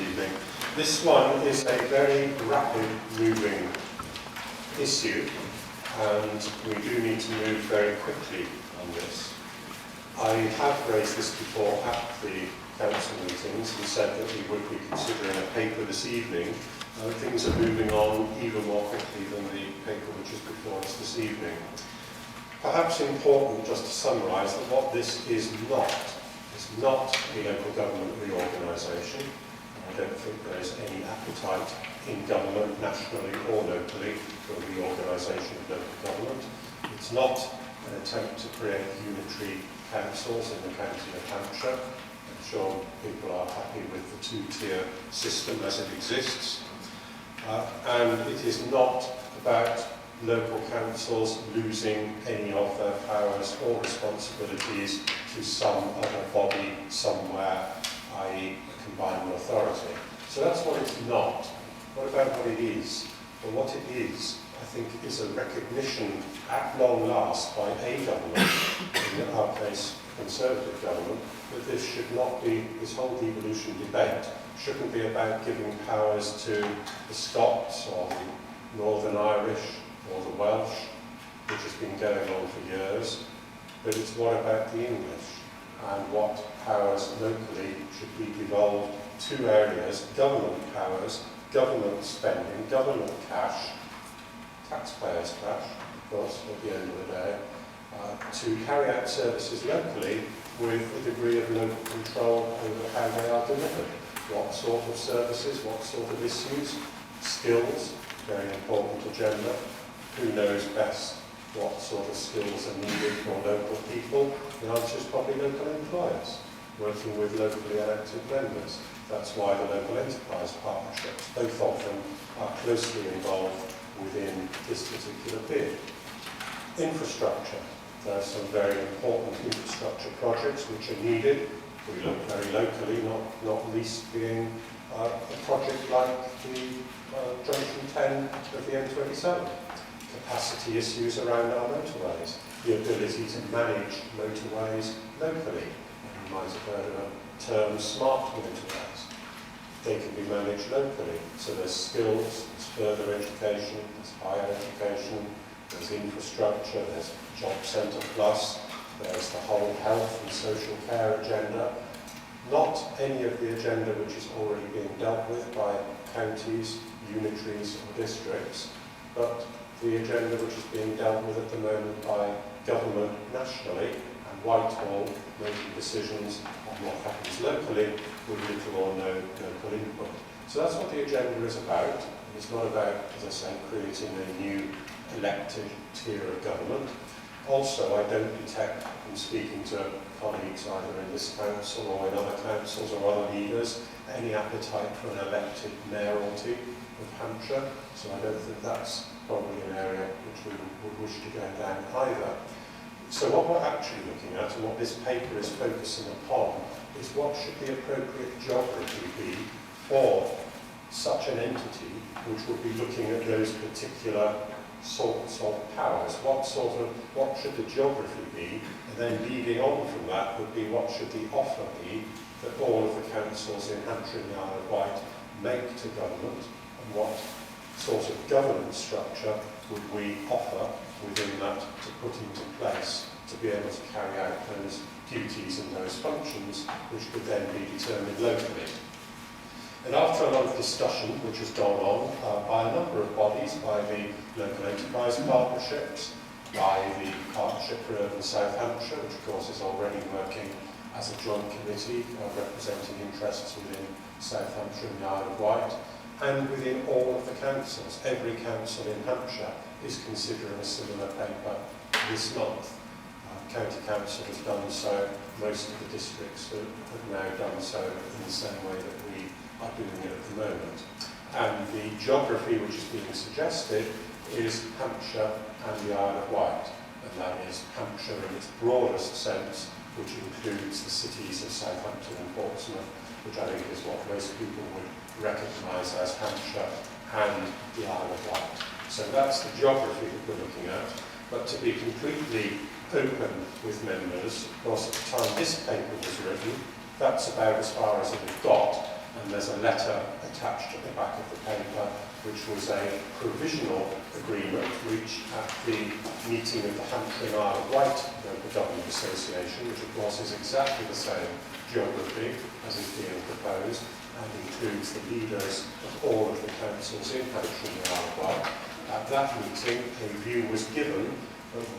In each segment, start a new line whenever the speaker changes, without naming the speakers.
evening. This one is a very rapid moving issue, and we do need to move very quickly on this. I have raised this before at the council meetings and said that we would be considering a paper this evening. Things are moving on even more quickly than the paper which is before us this evening. Perhaps important just to summarise that what this is not a local government reorganisation. I don't think there is any appetite in government, nationally or locally, for the reorganisation of local government. It's not an attempt to create unitary councils in the county of Hampshire. I'm sure people are happy with the two-tier system as it exists. And it is not about local councils losing any of their powers or responsibilities to some other body somewhere, i.e. a combined authority. So that's what it's not. What about what it is? Well, what it is, I think, is a recognition at long last by a government, in our case a Conservative government, that this should not be, this whole devolution debate shouldn't be about giving powers to the Scots or the Northern Irish or the Welsh, which has been going on for years, but it's what about the English and what powers locally should be devolved to areas, government powers, government spending, government cash, taxpayers' cash, of course, at the end of the day, to carry out services locally with a degree of local control over how they are delivered. What sort of services, what sort of issues, skills, very important agenda. Who knows best what sort of skills are needed for local people? The answer is probably local employers, working with locally elected members. That's why the local enterprise partnerships, both of them, are closely involved within this particular bid. Infrastructure. There are some very important infrastructure projects which are needed. We look very locally, not least being a project like the Junction 10 of the M27. Capacity issues around our motorways, the ability to manage motorways locally. You might have heard of a term, smart motorways. They can be managed locally. So there's skills, there's further education, there's higher education, there's infrastructure, there's Job Centre Plus, there's the whole health and social care agenda. Not any of the agenda which is already being dealt with by counties, unitaries or districts, but the agenda which is being dealt with at the moment by government nationally, and Whitehall making decisions on what happens locally with little or no local input. So that's what the agenda is about. It's not about, as I say, creating a new elected tier of government. Also, I don't detect, from speaking to colleagues either in this council or in other councils or other leaders, any appetite for an elected mayoralty of Hampshire. So I don't think that's probably an area which we would wish to go down either. So what we're actually looking at, and what this paper is focusing upon, is what should the appropriate geography be for such an entity which would be looking at those particular sorts of powers. What should the geography be? And then leading on from that would be what should the offer be that all of the councils in Hampshire and the Isle of Wight make to government, and what sort of governance structure would we offer within that to put into place to be able to carry out those duties and those functions which could then be determined locally. And after a lot of discussion which has gone on by a number of bodies, by the local enterprise partnerships, by the Partnership for Urban South Hampshire, which of course is already working as a joint committee representing interests within South Hampshire and the Isle of Wight, and within all of the councils. Every council in Hampshire is considering a similar paper this month. County Council has done so, most of the districts have now done so in the same way that we are doing it at the moment. And the geography which is being suggested is Hampshire and the Isle of Wight, and that is Hampshire in its broadest sense, which includes the cities of Southampton and Portsmouth, which I think is what most people would recognise as Hampshire and the Isle of Wight. So that's the geography that we're looking at. But to be completely open with members, of course at the time this paper was written, that's about as far as it had got. and there's a letter attached at the back of the paper, which was a provisional agreement reached at the meeting of the Hampshire and Isle of Wight Local Government Association, which of course is exactly the same geography as is being proposed, and includes the leaders of all of the councils in Hampshire and the Isle of Wight. At that meeting, a view was given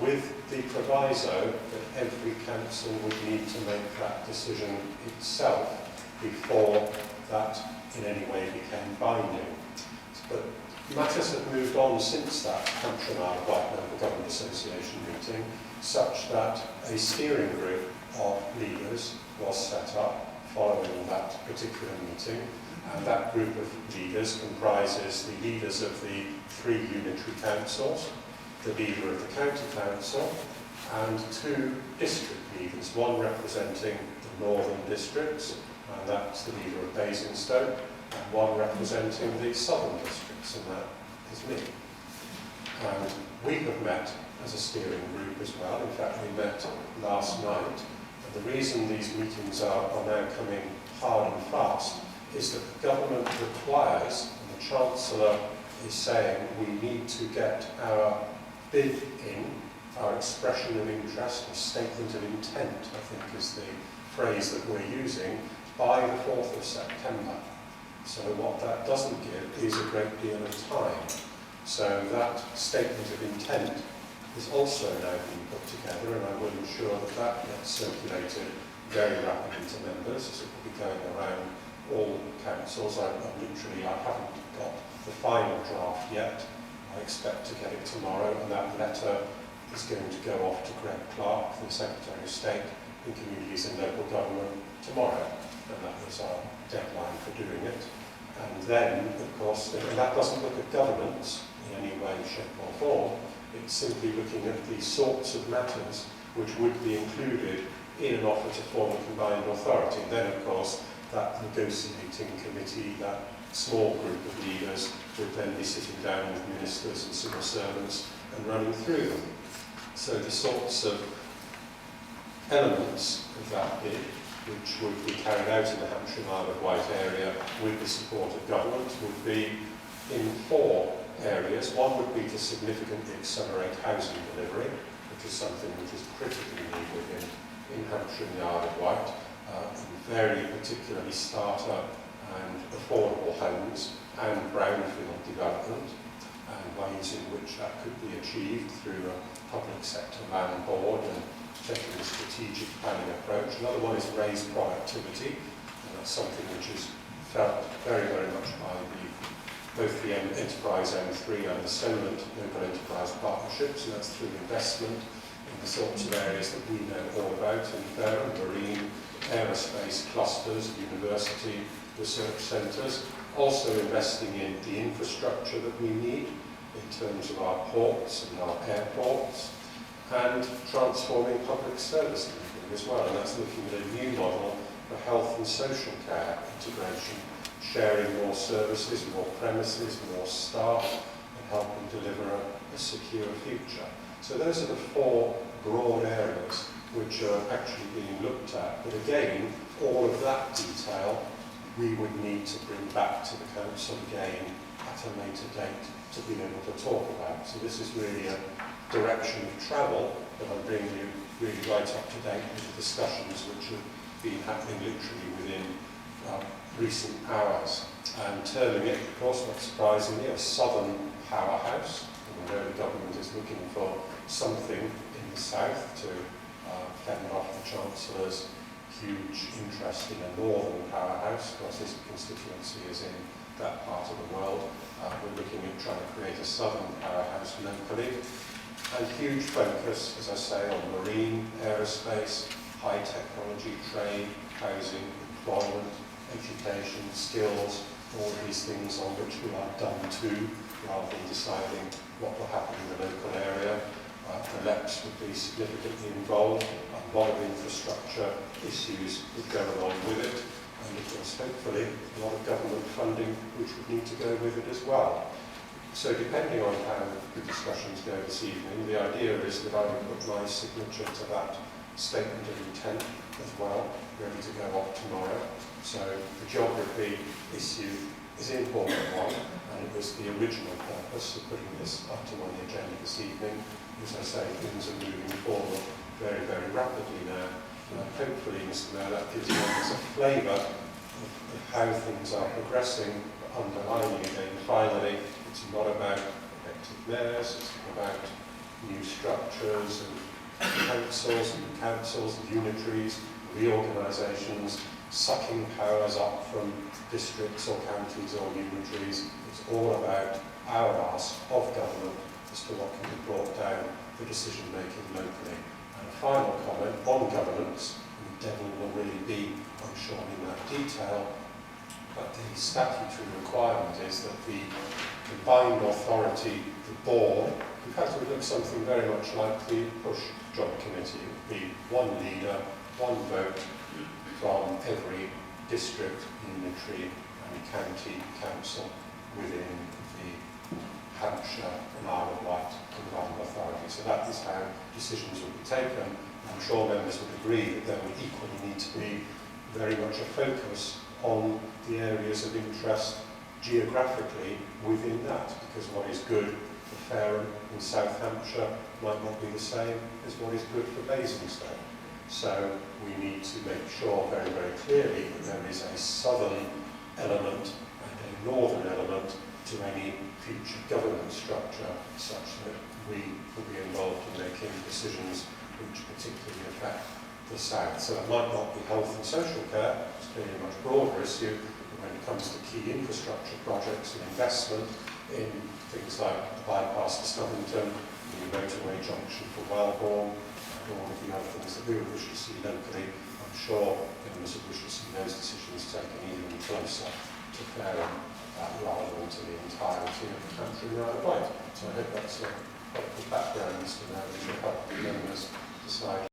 with the proviso that every council would need to make that decision itself before that in any way became binding. But matters have moved on since that Hampshire and Isle of Wight Local Government Association meeting, such that a steering group of leaders was set up following that particular meeting, and that group of leaders comprises the leaders of the 3 unitary councils, the leader of the county council, and 2 district leaders, one representing the northern districts, and that's the leader of Basingstoke, and one representing the southern districts, and that is me. And we have met as a steering group as well. In fact, we met last night. And the reason these meetings are now coming hard and fast is that the government requires, and the Chancellor is saying, we need to get our bid in, our expression of interest, or statement of intent, I think is the phrase that we're using, by the 4th of September. So what that doesn't give is a great deal of time. So that statement of intent is also now being put together, and I will ensure that that gets circulated very rapidly to members, as it will be going around all councils. I haven't got the final draft yet. I expect to get it tomorrow, and that letter is going to go off to Greg Clark, the Secretary of State in Communities and Local Government, tomorrow. And that was our deadline for doing it. And then, of course, and that doesn't look at governance in any way, shape or form. It's simply looking at the sorts of matters which would be included in an offer to form a combined authority. Then, of course, that negotiating committee, that small group of leaders, would then be sitting down with ministers and civil servants and running through them. So the sorts of elements of that bid, which would be carried out in the Hampshire and Isle of Wight area with the support of government, would be in 4 areas. One would be to significantly accelerate housing delivery, which is something which is critically needed in Hampshire and the Isle of Wight, and very particularly start-up and affordable homes and brownfield development, and ways in which that could be achieved through a public sector land board and taking a strategic planning approach. Another one is raise productivity, and that's something which is felt very, very much by both the Enterprise M3 and the Solent Local Enterprise Partnerships, and that's through investment in the sorts of areas that we know all about in marine, aerospace clusters, university research centres, also investing in the infrastructure that we need in terms of our ports and our airports, and transforming public service delivery as well. And that's looking at a new model for health and social care integration, sharing more services, more premises, more staff, and helping deliver a secure future. So those are the 4 broad areas which are actually being looked at. But again, all of that detail we would need to bring back to the Council again at a later date to be able to talk about. So this is really a direction of travel that I'm bringing you really right up to date with the discussions which have been happening literally within recent hours. And terming it, of course, not surprisingly, a southern powerhouse. And we know the government is looking for something in the south to fend off the Chancellor's huge interest in a northern powerhouse. Of course, his constituency is in that part of the world. We're looking at trying to create a southern powerhouse locally. And huge focus, as I say, on marine, aerospace, high technology, trade, housing, employment, education, skills, all these things on which we are done to, rather than deciding what will happen in the local area. The LEPs would be significantly involved. A lot of infrastructure issues would go along with it, and of course, hopefully, a lot of government funding which would need to go with it as well. So depending on how the discussions go this evening, the idea is that I would put my signature to that statement of intent as well, ready to go off tomorrow. So the geography issue is an important one, and it was the original purpose of putting this item on the agenda this evening. As I say, things are moving forward very, very rapidly now. Hopefully, Mr. Mayor, that gives members a flavour of how things are progressing, but underlining again, finally, it's not about elected mayors, it's about new structures and councils and unitaries, reorganisations, sucking powers up from districts or counties or unitaries. It's all about our ask of government as to what can be brought down for decision making locally. And a final comment on governance, and the devil will really be, I'm sure, in that detail, but the statutory requirement is that the combined authority, the board, in fact it would look something very much like the Push Job Committee. It would be one leader, one vote from every district, unitary and county council within the Hampshire and Isle of Wight combined authority. So that is how decisions will be taken. I'm sure members would agree that there would equally need to be very much a focus on the areas of interest geographically within that, because what is good for Fareham in South Hampshire might not be the same as what is good for Basingstoke. So we need to make sure very, very clearly that there is a southern element and a northern element to any future governance structure, such that we will be involved in making decisions which particularly affect the south. So it might not be health and social care, it's clearly a much broader issue, but when it comes to key infrastructure projects and investment in things like the bypass to Stubbington, the motorway junction for Wellbourne, and all of the other things that we would wish to see locally, I'm sure members would wish to see those decisions taken even closer to Fareham rather than to the entirety of the country right away. So I hope that's a helpful background, Mr. Mayor, to help the members decide